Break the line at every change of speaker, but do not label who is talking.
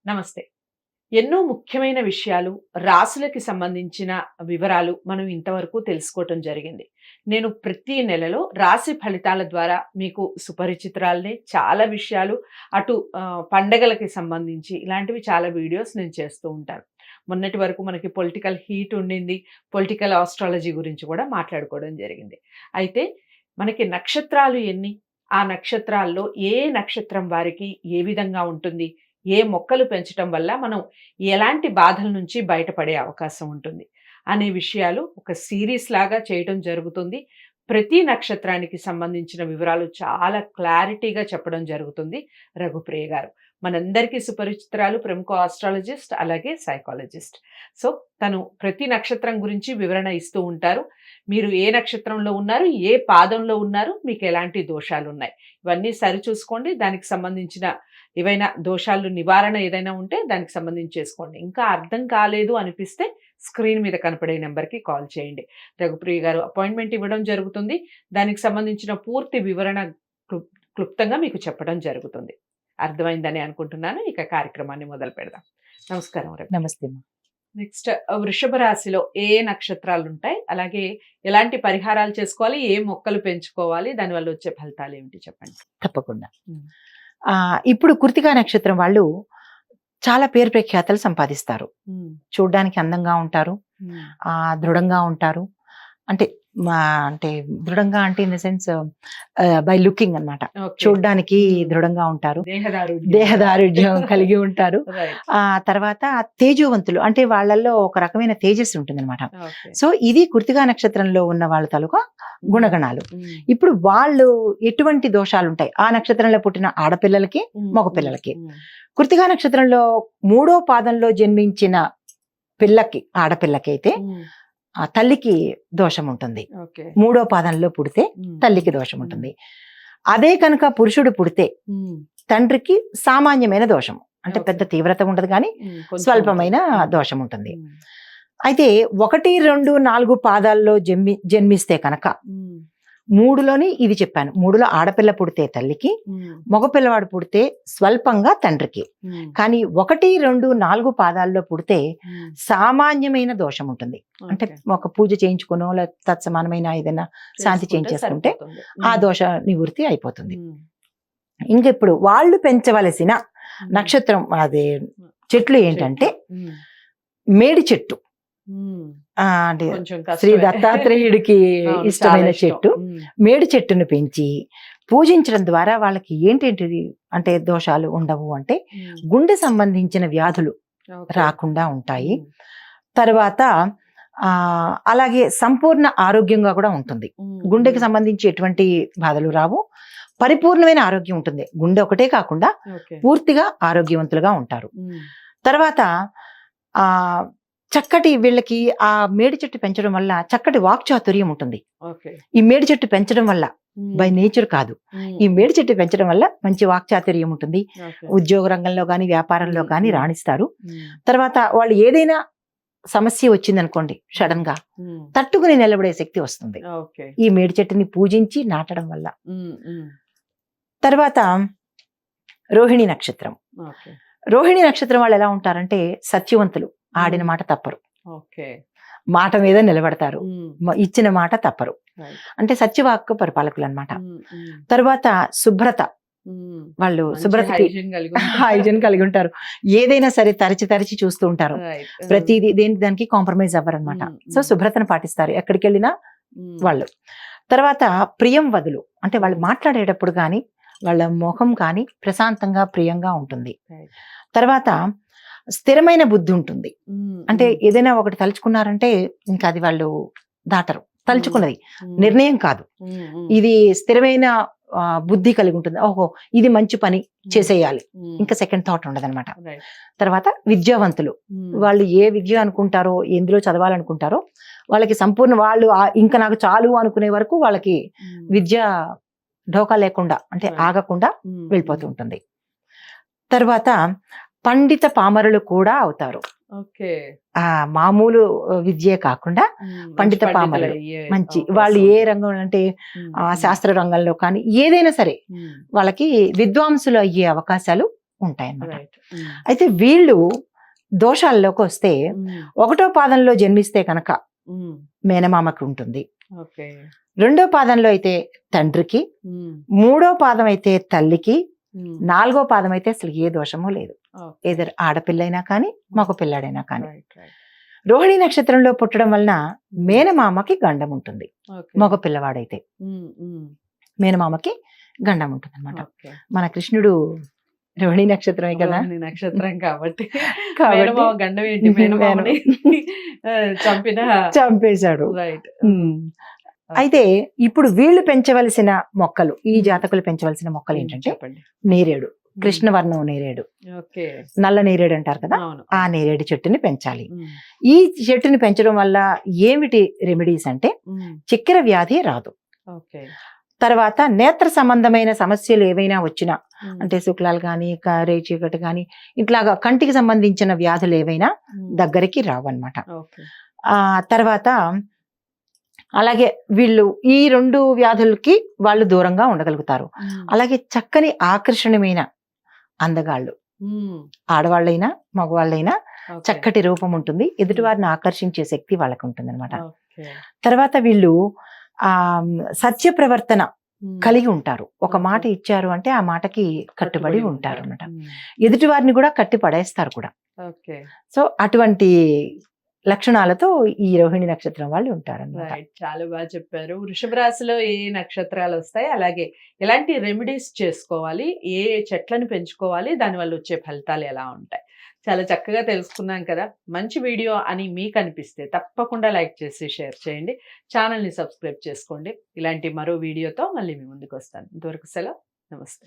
నమస్తే. ఎన్నో ముఖ్యమైన విషయాలు, రాశులకి సంబంధించిన వివరాలు మనం ఇంతవరకు తెలుసుకోవటం జరిగింది. నేను ప్రతి నెలలో రాశి ఫలితాల ద్వారా మీకు సుపరిచితురాలిని. చాలా విషయాలు అటు పండగలకి సంబంధించి ఇలాంటివి చాలా వీడియోస్ నేను చేస్తూ ఉంటాను. మొన్నటి వరకు మనకి పొలిటికల్ హీట్ ఉండింది. పొలిటికల్ ఆస్ట్రాలజీ గురించి కూడా మాట్లాడుకోవడం జరిగింది. అయితే మనకి నక్షత్రాలు ఎన్ని? ఆ నక్షత్రాల్లో ఏ నక్షత్రం వారికి ఏ విధంగా ఉంటుంది? ఏ మొక్కలు పెంచటం వల్ల మనం ఎలాంటి బాధల నుంచి బయటపడే అవకాశం ఉంటుంది అనే విషయాలు ఒక సిరీస్ లాగా చేయడం జరుగుతుంది. ప్రతి నక్షత్రానికి సంబంధించిన వివరాలు చాలా క్లారిటీగా చెప్పడం జరుగుతుంది రఘుప్రియ గారు. మనందరికీ సుపరిచితురాలు, ప్రముఖ ఆస్ట్రాలజిస్ట్, అలాగే సైకాలజిస్ట్. సో తను ప్రతి నక్షత్రం గురించి వివరణ ఇస్తూ ఉంటారు. మీరు ఏ నక్షత్రంలో ఉన్నారు, ఏ పాదంలో ఉన్నారు, మీకు ఎలాంటి దోషాలు ఉన్నాయి, ఇవన్నీ సరిచూసుకోండి. దానికి సంబంధించిన ఏవైనా దోషాలు నివారణ ఏదైనా ఉంటే దానికి సంబంధించి చేసుకోండి. ఇంకా అర్థం కాలేదు అనిపిస్తే స్క్రీన్ మీద కనపడే నెంబర్కి కాల్ చేయండి. రఘుప్రియ గారు అపాయింట్మెంట్ ఇవ్వడం జరుగుతుంది. దానికి సంబంధించిన పూర్తి వివరణ క్లుప్తంగా మీకు చెప్పడం జరుగుతుంది. అర్థమైందని అనుకుంటున్నాను. ఇక కార్యక్రమాన్ని మొదలు పెడదాం. నమస్కారం.
నమస్తే.
నెక్స్ట్, వృషభ రాశిలో ఏ నక్షత్రాలు ఉంటాయి, అలాగే ఎలాంటి పరిహారాలు చేసుకోవాలి, ఏ మొక్కలు పెంచుకోవాలి, దానివల్ల వచ్చే ఫలితాలు ఏమిటి చెప్పండి.
తప్పకుండా. ఇప్పుడు కృత్తికా నక్షత్రం వాళ్ళు చాలా పేరు ప్రఖ్యాతలు సంపాదిస్తారు. చూడ్డానికి అందంగా ఉంటారు, దృఢంగా ఉంటారు. అంటే అంటే దృఢంగా అంటే in the sense by looking అన్నమాట. చూడ్డానికి దృఢంగా ఉంటారు, దేహదారుఢ్యం కలిగి ఉంటారు. ఆ తర్వాత తేజోవంతులు, అంటే వాళ్ళల్లో ఒక రకమైన తేజస్సు ఉంటుంది అనమాట. సో ఇది కృత్తికా నక్షత్రంలో ఉన్న వాళ్ళ తాలూకా గుణగణాలు. ఇప్పుడు వాళ్ళు ఎటువంటి దోషాలు ఉంటాయి ఆ నక్షత్రంలో పుట్టిన ఆడపిల్లలకి, మగ పిల్లలకి. కృత్తికా నక్షత్రంలో 3వ పాదంలో జన్మించిన పిల్లకి, ఆడపిల్లకి అయితే ఆ తల్లికి దోషం ఉంటుంది. 3వ పాదంలో పుడితే తల్లికి దోషం ఉంటుంది. అదే కనుక పురుషుడు పుడితే తండ్రికి సామాన్యమైన దోషం, అంటే పెద్ద తీవ్రత ఉండదు కానీ స్వల్పమైన దోషం ఉంటుంది. అయితే 1, 2, 4 పాదాల్లో జన్మిస్తే కనుక 3లోని ఇది చెప్పాను. 3లో ఆడపిల్ల పుడితే తల్లికి, మగపిల్లవాడు పుడితే స్వల్పంగా తండ్రికి. కానీ 1, 2, 4 పాదాల్లో పుడితే సామాన్యమైన దోషం ఉంటుంది. అంటే ఒక పూజ చేయించుకునో లేకపోతే తత్సమానమైన ఏదైనా శాంతి చేయించేసుకుంటే ఆ దోష నివృత్తి అయిపోతుంది. ఇంకెప్పుడు వాళ్ళు పెంచవలసిన నక్షత్రం అదే చెట్లు ఏంటంటే మేడి చెట్టు. అంటే శ్రీ దత్తాత్రేయుడికి ఇష్టమైన చెట్టు మేడి చెట్టును పెంచి పూజించడం ద్వారా వాళ్ళకి ఏంటేంటిది అంటే దోషాలు ఉండవు. అంటే గుండె సంబంధించిన వ్యాధులు రాకుండా ఉంటాయి. తర్వాత అలాగే సంపూర్ణ ఆరోగ్యంగా కూడా ఉంటుంది. గుండెకి సంబంధించి ఎటువంటి బాధలు రావు, పరిపూర్ణమైన ఆరోగ్యం ఉంటుంది. గుండె ఒకటే కాకుండా పూర్తిగా ఆరోగ్యవంతులుగా ఉంటారు. తర్వాత చక్కటి వీళ్ళకి ఆ మేడి చెట్టు పెంచడం వల్ల చక్కటి వాక్చాతుర్యం ఉంటుంది. ఈ మేడి చెట్టు పెంచడం వల్ల బై నేచర్ కాదు, ఈ మేడి చెట్టు పెంచడం వల్ల మంచి వాక్చాతుర్యం ఉంటుంది. ఉద్యోగ రంగంలో కానీ వ్యాపారంలో కానీ రాణిస్తారు. తర్వాత వాళ్ళు ఏదైనా సమస్య వచ్చిందనుకోండి, సడన్ గా తట్టుకుని నిలబడే శక్తి వస్తుంది ఈ మేడి చెట్టుని పూజించి నాటడం వల్ల. తర్వాత రోహిణి నక్షత్రం. రోహిణి నక్షత్రం వాళ్ళు ఎలా ఉంటారంటే సత్యవంతులు, ఆడిన మాట తప్పరు, మాట మీద నిలబడతారు, ఇచ్చిన మాట తప్పరు. అంటే సత్యవాక్కు పరిపాలకులు అన్నమాట. తర్వాత శుభ్రత, వాళ్ళు శుభ్రతకి హైజీన్ కలిగి ఉంటారు. ఏదైనా సరే తరచి చూస్తూ ఉంటారు, ప్రతిదీ దానికి కాంప్రమైజ్ అవ్వరు అనమాట. సో శుభ్రతను పాటిస్తారు ఎక్కడికి వెళ్ళినా వాళ్ళు. తర్వాత ప్రియం వదులు, అంటే వాళ్ళు మాట్లాడేటప్పుడు కానీ వాళ్ళ ముఖం కానీ ప్రశాంతంగా ప్రియంగా ఉంటుంది. తర్వాత స్థిరమైన బుద్ధి ఉంటుంది. అంటే ఏదైనా ఒకటి తలుచుకున్నారంటే ఇంకా అది వాళ్ళు దాటరు. తలుచుకున్నది నిర్ణయం కాదు, ఇది స్థిరమైన బుద్ధి కలిగి ఉంటుంది. ఓహో ఇది మంచి పని చేసేయాలి, ఇంకా సెకండ్ థాట్ ఉండదు అనమాట. తర్వాత విద్యావంతులు, వాళ్ళు ఏ విద్య అనుకుంటారో, ఎందులో చదవాలనుకుంటారో వాళ్ళకి సంపూర్ణ, వాళ్ళు ఇంకా నాకు చాలు అనుకునే వరకు వాళ్ళకి విద్య ఢోకా లేకుండా, అంటే ఆగకుండా వెళ్ళిపోతూ ఉంటుంది. తర్వాత పండిత పామరులు కూడా అవుతారు. మామూలు విద్యే కాకుండా పండిత పామరులు మంచి వాళ్ళు ఏ రంగం అంటే శాస్త్ర రంగంలో కానీ ఏదైనా సరే వాళ్ళకి విద్వాంసులు అయ్యే అవకాశాలు ఉంటాయన్నమాట.
రైట్.
అయితే వీళ్ళు దోషాల్లోకి వస్తే 1వ పాదంలో జన్మిస్తే కనుక మేనమామకి ఉంటుంది.
ఓకే.
2వ పాదంలో అయితే తండ్రికి, 3వ పాదం అయితే తల్లికి, 4వ పాదం అయితే అసలు ఏ దోషము లేదు. ఏదర్ ఆడపిల్లైనా కానీ మగ పిల్లాడైనా కానీ. రోహిణి నక్షత్రంలో పుట్టడం వలన మేనమామకి గండం ఉంటుంది. మగ పిల్లవాడైతే మేనమామకి గండం ఉంటుంది అనమాట. మన కృష్ణుడు రోహిణి నక్షత్రమే కదా,
నక్షత్రం కాబట్టి
కాబట్టి
గండం ఏంటి, మేనమామని
చంపేశాడు.
రైట్.
అయితే ఇప్పుడు వీళ్ళు పెంచవలసిన మొక్కలు, ఈ జాతకులు పెంచవలసిన మొక్కలు ఏంటంటే
చెప్పండి.
నేరేడు, కృష్ణవర్ణం నేరేడు,
ఓకే.
నల్ల నేరేడు అంటారు కదా,
అవును.
ఆ నేరేడు చెట్టుని పెంచాలి. ఈ చెట్టుని పెంచడం వల్ల ఏమిటి రెమెడీస్ అంటే చక్కెర వ్యాధి రాదు.
ఓకే.
తర్వాత నేత్ర సంబంధమైన సమస్యలు ఏవైనా వచ్చినా, అంటే శుక్లాలు కానీ రేచీకటి కానీ ఇట్లాగా కంటికి సంబంధించిన వ్యాధులు ఏవైనా దగ్గరికి రావన్నమాట.
ఓకే.
తర్వాత అలాగే వీళ్ళు ఈ 2 వ్యాధులకి వాళ్ళు దూరంగా ఉండగలుగుతారు. అలాగే చక్కని ఆకర్షణీయమైన అందగాళ్ళు, ఆడవాళ్ళైనా మగవాళ్ళైనా చక్కటి రూపం ఉంటుంది. ఎదుటివారిని ఆకర్షించే శక్తి వాళ్ళకు ఉంటుంది అనమాట. తర్వాత వీళ్ళు సత్య ప్రవర్తన కలిగి ఉంటారు. ఒక మాట ఇచ్చారు అంటే ఆ మాటకి కట్టుబడి ఉంటారు అనమాట. ఎదుటివారిని కూడా కట్టి పడేస్తారు కూడా. సో అటువంటి లక్షణాలతో ఈ రోహిణి నక్షత్రం వాళ్ళు ఉంటారన్నమాట.
చాలా బాగా చెప్పారు. వృషభ రాశిలో ఏ నక్షత్రాలు వస్తాయి, అలాగే ఎలాంటి రెమెడీస్ చేసుకోవాలి, ఏ చెట్లను పెంచుకోవాలి, దానివల్ల వచ్చే ఫలితాలు ఎలా ఉంటాయి, చాలా చక్కగా తెలుసుకున్నాం కదా. మంచి వీడియో అని మీకు అనిపిస్తే తప్పకుండా లైక్ చేసి షేర్ చేయండి. ఛానల్ని సబ్స్క్రైబ్ చేసుకోండి. ఇలాంటి మరో వీడియోతో మళ్ళీ మీ ముందుకు వస్తాను. ఇంతవరకు సెలవు. నమస్తే.